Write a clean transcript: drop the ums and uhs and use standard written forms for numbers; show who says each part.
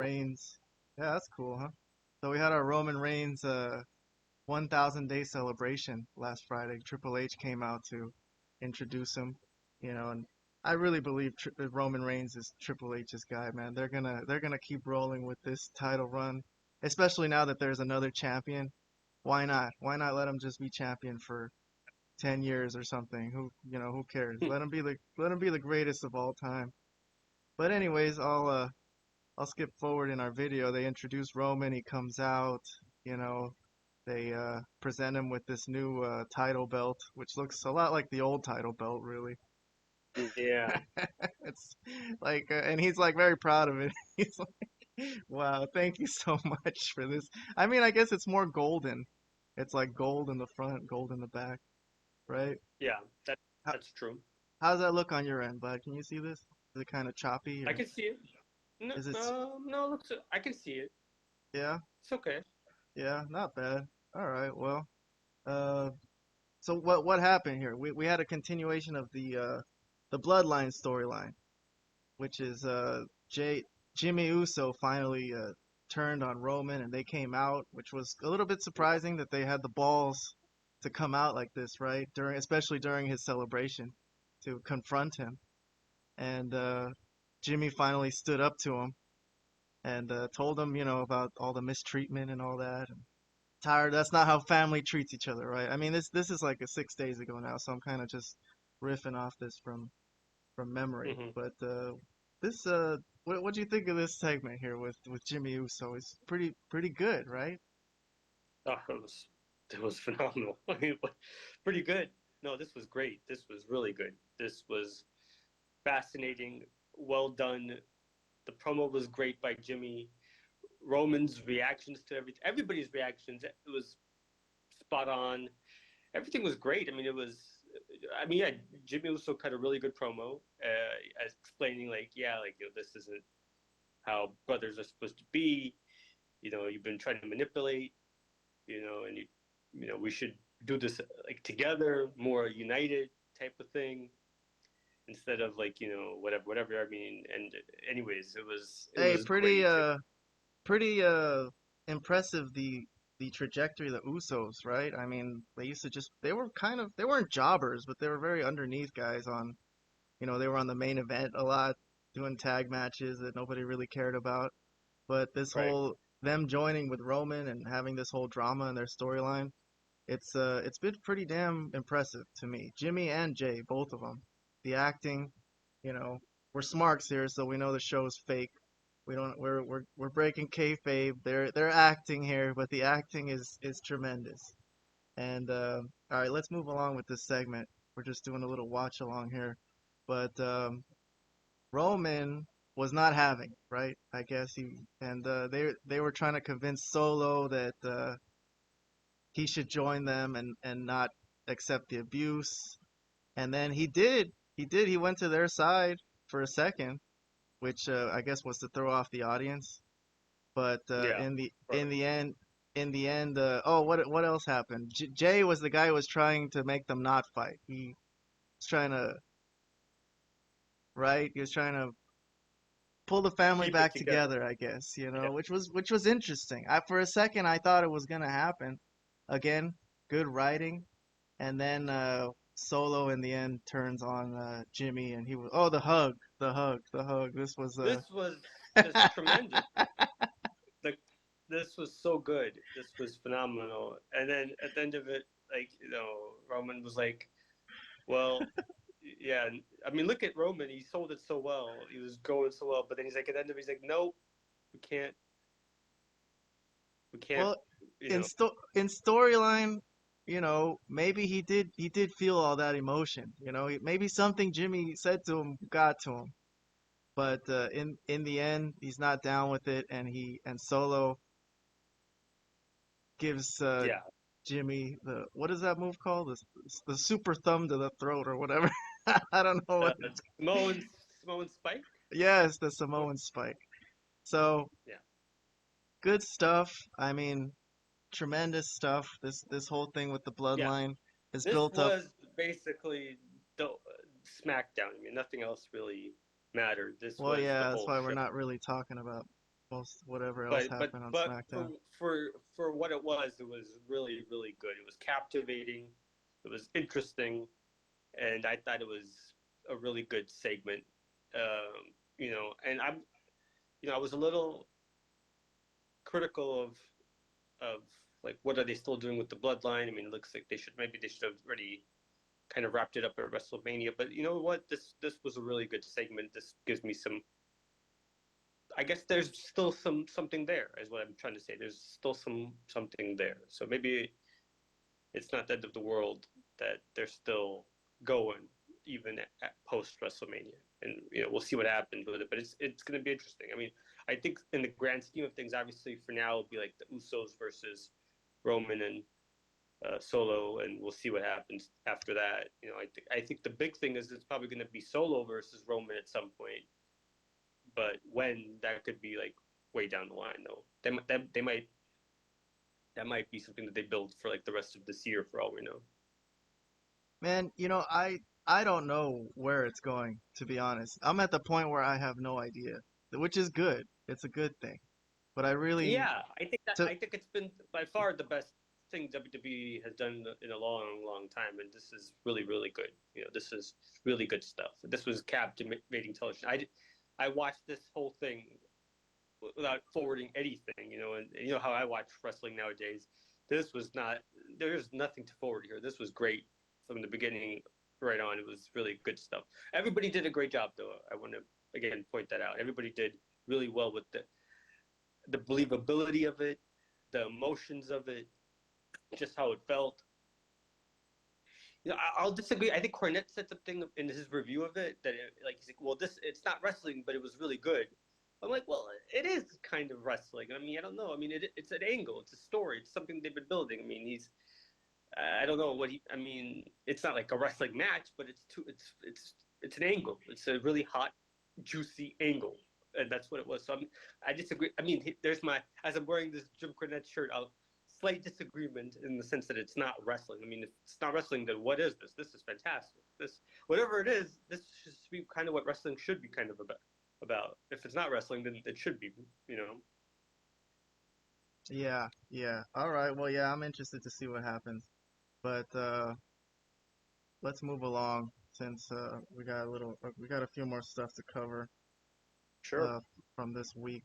Speaker 1: Reigns. Yeah, that's cool, huh? So we had our Roman Reigns 1,000 day celebration last Friday. Triple H came out to introduce him, and I really believe Roman Reigns is Triple H's guy, man. They're gonna keep rolling with this title run, especially now that there's another champion. Why not? Why not let him just be champion for 10 years or something? Who cares? Let him be the greatest of all time. But anyways, I'll skip forward in our video. They introduce Roman. He comes out. You know, they present him with this new title belt, which looks a lot like the old title belt, really.
Speaker 2: Yeah.
Speaker 1: It's like, and he's like very proud of it. He's like, "Wow, thank you so much for this." I mean, I guess it's more golden. It's like gold in the front, gold in the back, right?
Speaker 2: Yeah. That
Speaker 1: How,
Speaker 2: that's true.
Speaker 1: how's that look on your end, bud? Can you see this? Is it kind of choppy
Speaker 2: I
Speaker 1: or
Speaker 2: can see it. No,
Speaker 1: is it?
Speaker 2: no, looks. I can see it.
Speaker 1: Yeah,
Speaker 2: It's okay.
Speaker 1: yeah, not bad. All right, well, uh, so what happened here? We had a continuation of the Bloodline storyline, which is Jay Jimmy Uso finally turned on Roman and they came out, which was a little bit
Speaker 2: Yeah.
Speaker 1: surprising that they had the balls to come out like this, right? Especially during his celebration to confront him. And Jimmy finally stood up to him and told him, about all the mistreatment and all that. And tired. That's not how family treats each other, right? I mean, this is like 6 days ago now, so I'm kind of just riffing off this from memory.
Speaker 2: Hmm.
Speaker 1: But this what do you think of this segment here with Jimmy Uso? It's pretty good, right?
Speaker 2: Oh, it was phenomenal. I mean, pretty good. No, this was great. This was really good. This was fascinating. Well done. The promo was great by Jimmy. Roman's reactions to everybody's reactions. It was spot on. Everything was great. I mean, it was. I mean, yeah, Jimmy also cut a really good promo, as explaining like, yeah, like this isn't how brothers are supposed to be. You've been trying to manipulate. And we should do this like together, more united type of thing, instead of like whatever. I mean, and anyways, it
Speaker 1: Hey,
Speaker 2: was
Speaker 1: pretty
Speaker 2: great.
Speaker 1: impressive the trajectory of the Usos, right? I mean, they weren't jobbers, but they were very underneath guys on, they were on the main event a lot, doing tag matches that nobody really cared about. But this
Speaker 2: Right.
Speaker 1: whole them joining with Roman and having this whole drama in their storyline, it's been pretty damn impressive to me. Jimmy and Jay, both of them. The acting, you know, we're smarks here, so we know the show's fake. We don't we're breaking kayfabe. They're acting here, but the acting is tremendous. And all right, let's move along with this segment. We're just doing a little watch along here, but Roman was not having, right? I guess they were trying to convince Solo that he should join them and not accept the abuse. And then he went to their side for a second, which I guess was to throw off the audience. But
Speaker 2: Yeah.
Speaker 1: in
Speaker 2: Right.
Speaker 1: the end, oh, what else happened? Jay was the guy who was trying to make them not fight. He was trying to, right? He was trying to pull the family
Speaker 2: Keep it
Speaker 1: back
Speaker 2: together.
Speaker 1: together, I guess,
Speaker 2: Yeah.
Speaker 1: which was interesting. For a second I thought it was gonna happen. Again, good writing, and then Solo in the end turns on Jimmy, and he was the hug, the hug. This was
Speaker 2: This was just tremendous. Like, this was so good. This was phenomenal. And then at the end of it, like, Roman was like, well, yeah. I mean, look at Roman. He sold it so well. He was going so well. But then he's like, at the end of it, he's like, nope, we can't, we can't,
Speaker 1: well
Speaker 2: you know.
Speaker 1: in storyline. Maybe he did feel all that emotion. Maybe something Jimmy said to him got to him. But in the end, he's not down with it, and Solo gives
Speaker 2: Yeah.
Speaker 1: Jimmy the what is that move called? The super thumb to the throat or whatever. I don't know what it's.
Speaker 2: Samoan, Samoan Spike?
Speaker 1: Yes, the Samoan spike. So
Speaker 2: Yeah.
Speaker 1: good stuff. I mean, tremendous stuff. This whole thing with the
Speaker 2: Yeah.
Speaker 1: bloodline is
Speaker 2: This
Speaker 1: built up.
Speaker 2: was basically the SmackDown. I mean, nothing else really mattered. This
Speaker 1: Well,
Speaker 2: was the
Speaker 1: yeah, that's
Speaker 2: whole
Speaker 1: why we're
Speaker 2: show.
Speaker 1: not really talking about. most whatever else
Speaker 2: but
Speaker 1: happened on
Speaker 2: but
Speaker 1: SmackDown.
Speaker 2: for what it was really really good. It was captivating. It was interesting, and I thought it was a really good segment. And I was a little critical of like what are they still doing with the bloodline? I mean, it looks like they should have already kind of wrapped it up at WrestleMania. But you know what? This was a really good segment. This gives me some. I guess there's still something there, is what I'm trying to say. There's still something there. So maybe it's not the end of the world that they're still going even at post WrestleMania, and we'll see what happens with it. But it's going to be interesting. I mean, I think in the grand scheme of things, obviously for now it'll be like the Usos versus Roman and Solo, and we'll see what happens after that. I think the big thing is it's probably going to be Solo versus Roman at some point, but when that could be like way down the line though. They might that might be something that they build for like the rest of this year for all we know.
Speaker 1: Man, I don't know where it's going, to be honest. I'm at the point where I have no idea, which is good. It's a good thing. But I really
Speaker 2: Yeah,
Speaker 1: to
Speaker 2: I think it's been by far the best thing WWE has done in a long, long time, and this is really, really good. This is really good stuff. This was captivating television. I watched this whole thing without forwarding anything. And you know how I watch wrestling nowadays. This was not. There's nothing to forward here. This was great from the beginning right on. It was really good stuff. Everybody did a great job, though. I want to again point that out. Everybody did really well with the believability of it, the emotions of it, just how it felt. I'll disagree. I think Cornette said something in his review of it that, he's like, well, it's not wrestling, but it was really good. I'm like, well, it is kind of wrestling. I mean, I don't know. I mean, it's an angle, it's a story, it's something they've been building. I mean, I don't know what he. I mean, it's not like a wrestling match, but it's an angle. It's a really hot, juicy angle, and that's what it was. So I disagree. I mean, as I'm wearing this Jim Cornette shirt, I'll slight disagreement in the sense that it's not wrestling. I mean, if it's not wrestling, then what is this? This is fantastic. Whatever it is, this should be kind of what wrestling should be kind of about. If it's not wrestling, then it should be. You know.
Speaker 1: yeah, yeah. All right. Well, yeah, I'm interested to see what happens. But let's move along since we got a few more stuff to cover
Speaker 2: Sure.
Speaker 1: uh from this week.